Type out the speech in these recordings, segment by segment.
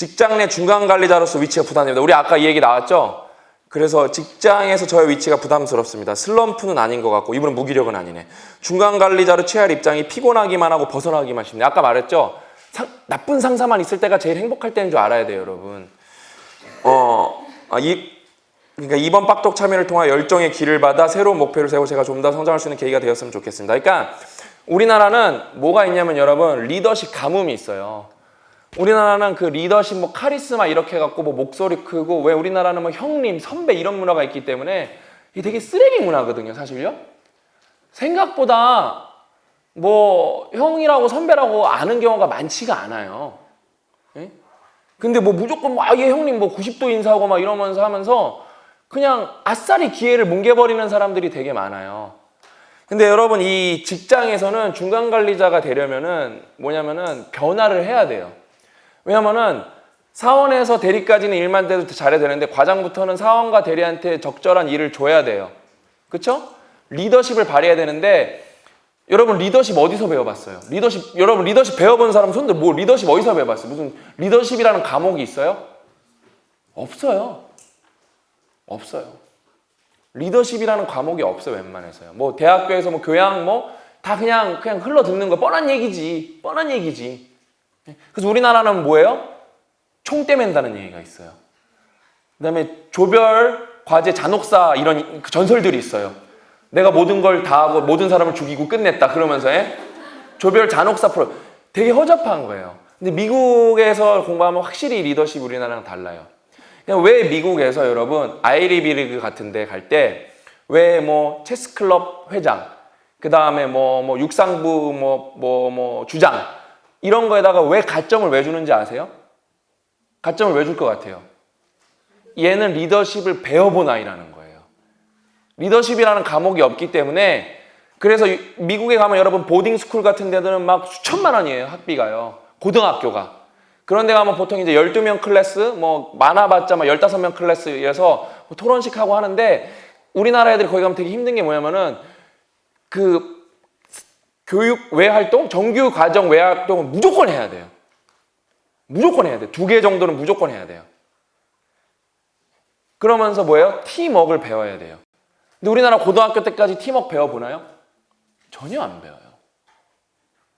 직장 내 중간 관리자로서 위치가 부담됩니다. 우리 아까 이 얘기 나왔죠? 그래서 직장에서 저의 위치가 부담스럽습니다. 슬럼프는 아닌 것 같고 이분은 무기력은 아니네. 중간 관리자로 취할 입장이 피곤하기만 하고 벗어나기만 쉽네. 아까 말했죠? 나쁜 상사만 있을 때가 제일 행복할 때인 줄 알아야 돼요, 여러분. 그러니까 이번 빡독 참여를 통해 열정의 길을 받아 새로운 목표를 세우고 제가 좀 더 성장할 수 있는 계기가 되었으면 좋겠습니다. 그러니까 우리나라는 뭐가 있냐면 여러분 리더십 가뭄이 있어요. 우리나라는 그 리더십 뭐 카리스마 이렇게 해갖고 뭐 목소리 크고 왜 우리나라는 뭐 형님 선배 이런 문화가 있기 때문에 이게 되게 쓰레기 문화거든요, 사실요. 생각보다 뭐 형이라고 선배라고 아는 경우가 많지가 않아요. 예? 근데 뭐 무조건 막 얘 형님 뭐 90도 인사하고 막 이러면서 하면서 그냥 아싸리 기회를 뭉개버리는 사람들이 되게 많아요. 근데 여러분 이 직장에서는 중간 관리자가 되려면은 뭐냐면은 변화를 해야 돼요. 왜냐면은 사원에서 대리까지는 일만 돼도 잘해야 되는데 과장부터는 사원과 대리한테 적절한 일을 줘야 돼요. 그쵸? 리더십을 발휘해야 되는데 여러분 리더십 어디서 배워봤어요? 여러분 리더십 배워본 사람 손들 뭐 리더십 어디서 배워봤어요? 무슨 리더십이라는 과목이 있어요? 없어요. 없어요. 리더십이라는 과목이 없어요, 웬만해서요. 뭐 대학교에서 뭐 교양 뭐 다 그냥 흘러 듣는 거 뻔한 얘기지. 그래서 우리나라는 뭐예요? 총대 맨다는 얘기가 있어요. 그다음에 조별 과제 잔혹사 이런 전설들이 있어요. 내가 모든 걸 다 하고 모든 사람을 죽이고 끝냈다 그러면서 조별 잔혹사 프로 되게 허접한 거예요. 근데 미국에서 공부하면 확실히 리더십 우리나라랑 달라요. 그냥 왜 미국에서 여러분 아이리비 리그 같은 데 갈 때 왜 뭐 체스 클럽 회장 그 다음에 뭐 육상부 뭐 주장 이런 거에다가 왜 가점을 왜 주는지 아세요? 가점을 왜 줄 것 같아요? 얘는 리더십을 배워본 아이라는 거예요. 리더십이라는 과목이 없기 때문에 그래서 미국에 가면 여러분 보딩스쿨 같은 데들은 막 수천만 원이에요, 학비가요. 고등학교가. 그런 데 가면 보통 이제 12명 클래스, 뭐 많아봤자 막 15명 클래스에서 뭐 토론식 하고 하는데 우리나라 애들이 거기 가면 되게 힘든 게 뭐냐면은 그 교육 외 활동, 정규 과정 외 활동은 무조건 해야 돼요. 무조건 해야 돼요. 2개 정도는 무조건 해야 돼요. 그러면서 뭐예요? 팀워크를 배워야 돼요. 근데 우리나라 고등학교 때까지 팀워크 배워보나요? 전혀 안 배워요.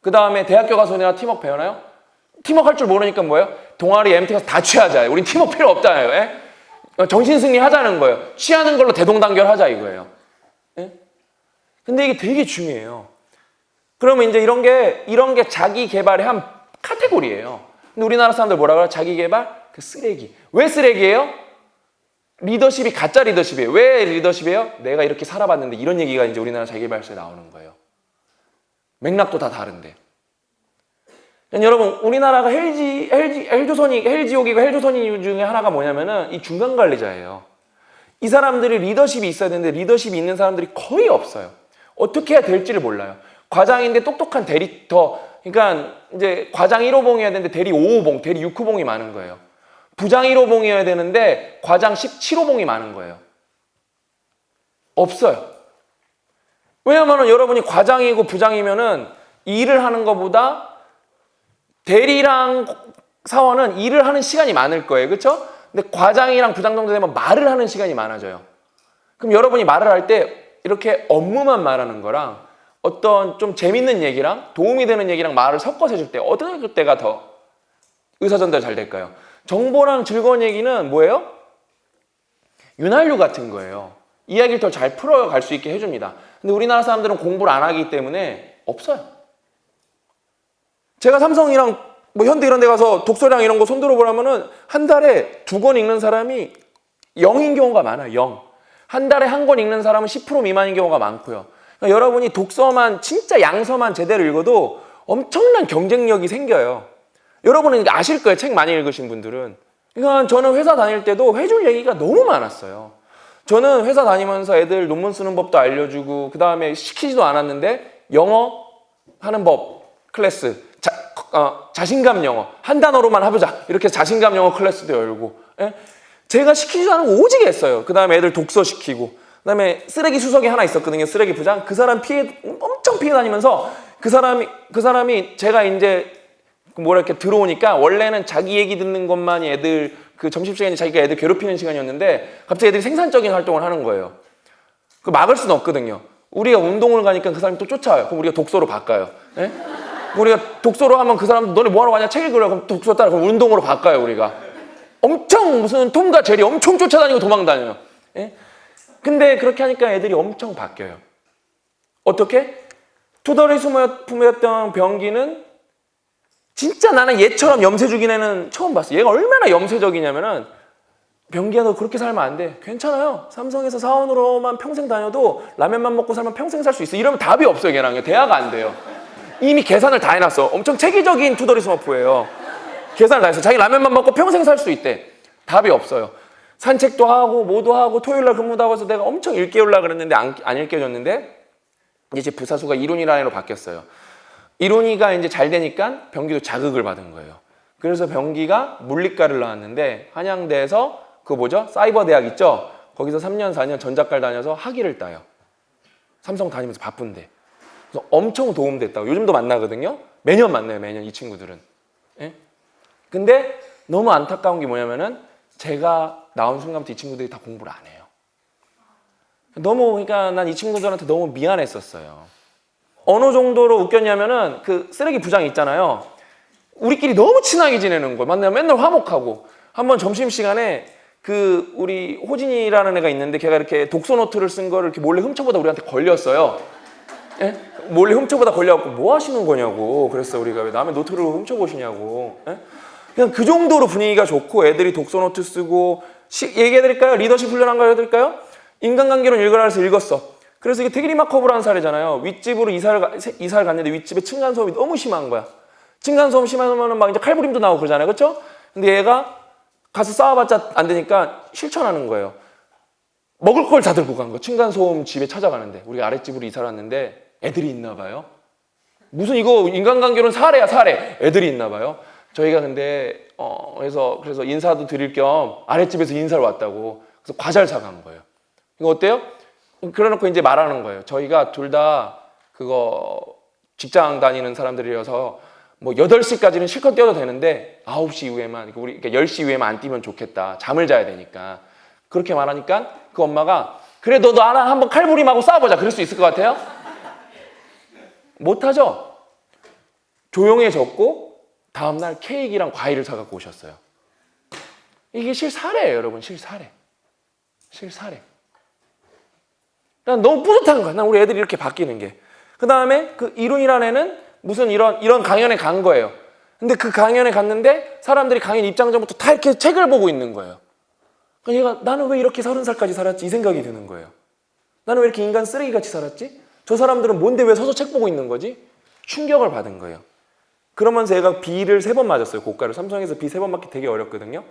그 다음에 대학교 가서 내가 팀워크 배우나요? 팀워크 할 줄 모르니까 뭐예요? 동아리 MT 가서 다 취하자. 우린 팀워크 필요 없잖아요. 정신승리 하자는 거예요. 취하는 걸로 대동단결 하자 이거예요. 근데 이게 되게 중요해요. 그러면 이제 이런 게 자기 개발의 한 카테고리예요. 근데 우리나라 사람들 뭐라 그래요? 자기 개발? 그 쓰레기. 왜 쓰레기예요? 리더십이 가짜 리더십이에요. 왜 리더십이에요? 내가 이렇게 살아봤는데 이런 얘기가 이제 우리나라 자기개발서에 나오는 거예요. 맥락도 다 다른데. 여러분 우리나라가 헬지옥이고 헬조선이 중에 하나가 뭐냐면은 이 중간 관리자예요. 이 사람들이 리더십이 있어야 되는데 리더십이 있는 사람들이 거의 없어요. 어떻게 해야 될지를 몰라요. 과장인데 똑똑한 대리터, 그러니까 이제 과장 1호봉이어야 되는데 대리 5호봉, 대리 6호봉이 많은 거예요. 부장 1호봉이어야 되는데 과장 17호봉이 많은 거예요. 없어요. 왜냐면은 여러분이 과장이고 부장이면은 일을 하는 것보다 대리랑 사원은 일을 하는 시간이 많을 거예요. 그렇죠? 근데 과장이랑 부장 정도 되면 말을 하는 시간이 많아져요. 그럼 여러분이 말을 할 때 이렇게 업무만 말하는 거랑 어떤 좀 재밌는 얘기랑 도움이 되는 얘기랑 말을 섞어서 해줄 때 어떤 때가 더 의사전달 잘 될까요? 정보랑 즐거운 얘기는 뭐예요? 윤활유 같은 거예요. 이야기를 더 잘 풀어갈 수 있게 해줍니다. 근데 우리나라 사람들은 공부를 안 하기 때문에 없어요. 제가 삼성이랑 뭐 현대 이런 데 가서 독서량 이런 거 손들어 보라면은 한 달에 2권 읽는 사람이 0인 경우가 많아요. 0. 한 달에 1권 읽는 사람은 10% 미만인 경우가 많고요. 그러니까 여러분이 독서만 진짜 양서만 제대로 읽어도 엄청난 경쟁력이 생겨요. 여러분은 아실 거예요. 책 많이 읽으신 분들은. 그러니까 저는 회사 다닐 때도 해줄 얘기가 너무 많았어요. 저는 회사 다니면서 애들 논문 쓰는 법도 알려주고 그 다음에 시키지도 않았는데 영어 하는 법 클래스, 자신감 영어 한 단어로만 해보자 이렇게 자신감 영어 클래스도 열고 제가 시키지도 않은 거 오지게 했어요. 그 다음에 애들 독서 시키고 그 다음에 쓰레기 수석이 하나 있었거든요. 쓰레기 부장. 그 사람 엄청 피해 다니면서 그 사람이 제가 이제 뭐라 이렇게 들어오니까 원래는 자기 얘기 듣는 것만이 애들 그 점심시간이 자기가 애들 괴롭히는 시간이었는데 갑자기 애들이 생산적인 활동을 하는 거예요. 그 막을 수는 없거든요. 우리가 운동을 가니까 그 사람이 또 쫓아와요. 그럼 우리가 독서로 바꿔요. 예? 우리가 독서로 하면 그 사람 너네 뭐하러 가냐 책 읽으려고 그럼 독서 따라 그럼 운동으로 바꿔요. 우리가 엄청 무슨 톰과 제리 엄청 쫓아다니고 도망다녀요. 예? 근데 그렇게 하니까 애들이 엄청 바뀌어요. 어떻게? 투덜이 품었던 병기는 진짜 나는 얘처럼 염세죽인 애는 처음 봤어. 얘가 얼마나 염세적이냐면은 병기야 너 그렇게 살면 안 돼. 괜찮아요. 삼성에서 사원으로만 평생 다녀도 라면만 먹고 살면 평생 살 수 있어. 이러면 답이 없어요. 걔랑 대화가 안 돼요. 이미 계산을 다 해놨어. 엄청 체계적인 투덜이 스머프예요. 계산을 다 했어. 자기 라면만 먹고 평생 살 수 있대. 답이 없어요. 산책도 하고 뭐도 하고 토요일날 근무도 하고 해서 내가 엄청 일깨우려고 그랬는데 안 일깨워줬는데 이제 부사수가 이론이라는 애로 바뀌었어요. 이론이가 이제 잘 되니까 병기도 자극을 받은 거예요. 그래서 병기가 물리과를 나왔는데 한양대에서 그 뭐죠? 사이버 대학 있죠? 거기서 3년 4년 전작과를 다녀서 학위를 따요. 삼성 다니면서 바쁜데. 그래서 엄청 도움됐다고. 요즘도 만나거든요. 매년 만나요. 매년 이 친구들은. 예? 근데 너무 안타까운 게 뭐냐면은 제가 나온 순간부터 이 친구들이 다 공부를 안 해요. 너무 그러니까 난 이 친구들한테 너무 미안했었어요. 어느 정도로 웃겼냐면은 그 쓰레기 부장 있잖아요. 우리끼리 너무 친하게 지내는 거예요. 만나면 맨날 화목하고. 한번 점심시간에 그 우리 호진이라는 애가 있는데 걔가 이렇게 독서 노트를 쓴 거를 이렇게 몰래 훔쳐보다 우리한테 걸렸어요. 예? 몰래 훔쳐보다 걸려갖고 뭐 하시는 거냐고. 그랬어 우리가 왜 남의 노트를 훔쳐보시냐고. 예? 그냥 그 정도로 분위기가 좋고 애들이 독서 노트 쓰고 얘기해드릴까요? 리더십 훈련한 거 해드릴까요? 인간관계론 읽으라 해서 읽었어. 그래서 이게 되게 리마커블한 사례잖아요. 윗집으로 이사를 갔는데 윗집에 층간소음이 너무 심한 거야. 층간소음 심하면 막 이제 칼부림도 나오고 그러잖아요. 그렇죠? 근데 얘가 가서 싸워봤자 안 되니까 실천하는 거예요. 먹을 걸 다 들고 간 거야. 층간소음 집에 찾아가는데 우리가 아랫집으로 이사를 왔는데 애들이 있나 봐요. 무슨 이거 인간관계론 사례야 사례. 애들이 있나 봐요. 저희가 근데 그래서 인사도 드릴 겸 아랫집에서 인사를 왔다고. 그래서 과자를 사간 거예요. 이거 어때요? 그래놓고 이제 말하는 거예요. 저희가 둘 다 그거 직장 다니는 사람들이어서 뭐 8시까지는 실컷 뛰어도 되는데 9시 이후에만 그러니까 10시 이후에만 안 뛰면 좋겠다. 잠을 자야 되니까. 그렇게 말하니까 그 엄마가 그래 너 나랑 한번 칼부림하고 싸워보자. 그럴 수 있을 것 같아요? 못하죠? 조용해졌고 다음날 케이크랑 과일을 사갖고 오셨어요. 이게 실사례예요 여러분. 실사례. 난 너무 뿌듯한 거야. 난 우리 애들이 이렇게 바뀌는 게. 그 다음에 그 이룬이라는 애는 무슨 이런 강연에 간 거예요. 근데 그 강연에 갔는데 사람들이 강연 입장 전부터 다 이렇게 책을 보고 있는 거예요. 그러니까 얘가 나는 왜 이렇게 30살까지 살았지? 이 생각이 드는 거예요. 나는 왜 이렇게 인간 쓰레기같이 살았지? 저 사람들은 뭔데 왜 서서 책 보고 있는 거지? 충격을 받은 거예요. 그러면서 얘가 B를 3번 맞았어요. 고가를. 삼성에서 B 3번 맞기 되게 어렵거든요.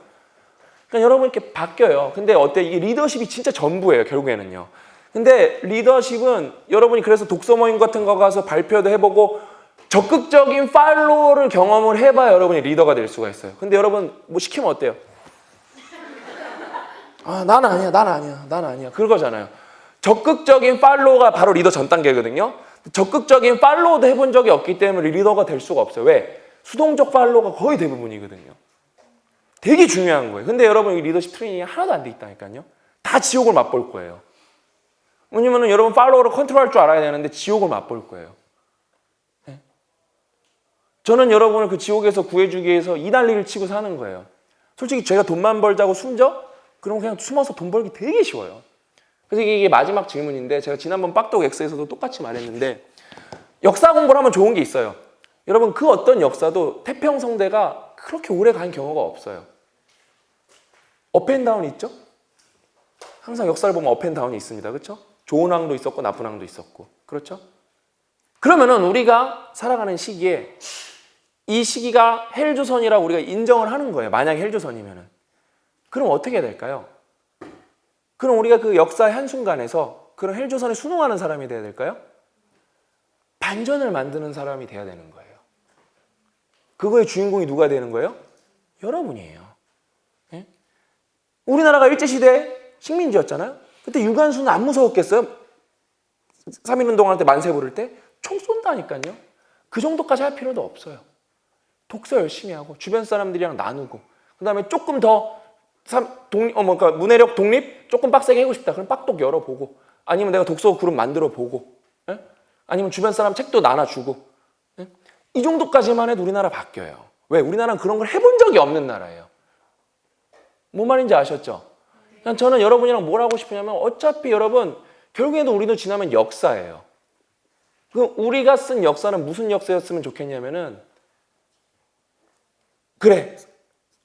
그러니까 여러분 이렇게 바뀌어요. 근데 어때? 이게 리더십이 진짜 전부예요. 결국에는요. 근데 리더십은 여러분이 그래서 독서 모임 같은 거 가서 발표도 해보고 적극적인 팔로우를 경험을 해봐야 여러분이 리더가 될 수가 있어요. 근데 여러분 뭐 시키면 어때요? 아, 난 아니야. 그거잖아요. 적극적인 팔로우가 바로 리더 전 단계거든요. 적극적인 팔로우도 해본 적이 없기 때문에 리더가 될 수가 없어요. 왜? 수동적 팔로우가 거의 대부분이거든요. 되게 중요한 거예요. 근데 여러분 이 리더십 트레이닝이 하나도 안 돼 있다니까요. 다 지옥을 맛볼 거예요. 왜냐면 여러분 팔로워를 컨트롤할 줄 알아야 되는데 지옥을 맛볼 거예요. 네? 저는 여러분을 그 지옥에서 구해주기 위해서 이 난리를 치고 사는 거예요. 솔직히 제가 돈만 벌자고 숨져? 그럼 그냥 숨어서 돈 벌기 되게 쉬워요. 그래서 이게 마지막 질문인데 제가 지난번 빡독 X에서도 똑같이 말했는데 역사 공부를 하면 좋은 게 있어요. 여러분 그 어떤 역사도 태평성대가 그렇게 오래 간 경우가 없어요. 업앤다운이 있죠? 항상 역사를 보면 업앤다운이 있습니다. 그렇죠? 좋은 왕도 있었고 나쁜 왕도 있었고. 그렇죠? 그러면은 우리가 살아가는 시기에 이 시기가 헬조선이라고 우리가 인정을 하는 거예요. 만약 헬조선이면은. 그럼 어떻게 해야 될까요? 그럼 우리가 그 역사의 한순간에서 그런 헬조선에 순응하는 사람이 돼야 될까요? 반전을 만드는 사람이 돼야 되는 거예요. 그거의 주인공이 누가 되는 거예요? 여러분이에요. 예? 우리나라가 일제시대 식민지였잖아요. 그때 유관순은 안 무서웠겠어요? 3.1운동할 때 만세 부를 때 총 쏜다니까요. 그 정도까지 할 필요도 없어요. 독서 열심히 하고 주변 사람들이랑 나누고 그다음에 조금 더 그러니까 문해력 독립 조금 빡세게 하고 싶다. 그럼 빡독 열어보고 아니면 내가 독서 그룹 만들어 보고 아니면 주변 사람 책도 나눠주고 이 정도까지만 해도 우리나라 바뀌어요. 왜? 우리나라는 그런 걸 해본 적이 없는 나라예요. 뭔 말인지 아셨죠? 그냥 저는 여러분이랑 뭘 하고 싶으냐면 어차피 여러분 결국에도 우리도 지나면 역사예요. 그 우리가 쓴 역사는 무슨 역사였으면 좋겠냐면은 그래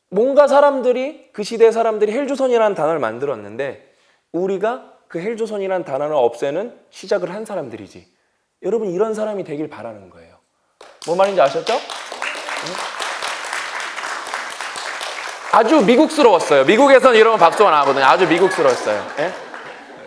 뭔가 사람들이 그 시대 사람들이 헬조선이라는 단어를 만들었는데 우리가 그 헬조선이라는 단어를 없애는 시작을 한 사람들이지. 여러분 이런 사람이 되길 바라는 거예요. 뭔 말인지 아셨죠? 아주 미국스러웠어요. 미국에서는 이러면 박수가 나거든요. 아주 미국스러웠어요. 예?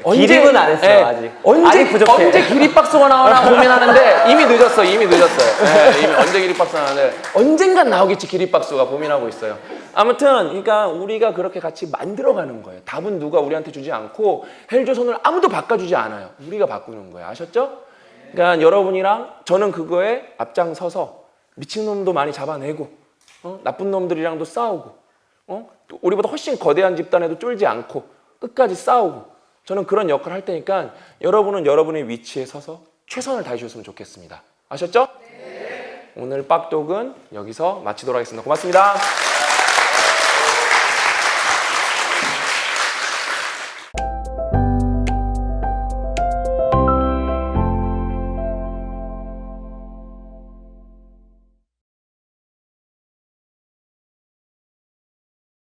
기립은 안 했어요, 아직. 아직 부족해. 언제 기립박수가 나오나 고민하는데 이미 늦었어요. 이미 언제 기립박수가 나오는데 언젠간 나오겠지 기립박수가 고민하고 있어요. 아무튼 그러니까 우리가 그렇게 같이 만들어가는 거예요. 답은 누가 우리한테 주지 않고 헬조선을 아무도 바꿔주지 않아요. 우리가 바꾸는 거예요. 아셨죠? 그러니까 여러분이랑 저는 그거에 앞장서서 미친놈도 많이 잡아내고 나쁜 놈들이랑도 싸우고 우리보다 훨씬 거대한 집단에도 쫄지 않고 끝까지 싸우고 저는 그런 역할을 할 테니까 여러분은 여러분의 위치에 서서 최선을 다해 주셨으면 좋겠습니다. 아셨죠? 네. 오늘 빡독은 여기서 마치도록 하겠습니다. 고맙습니다.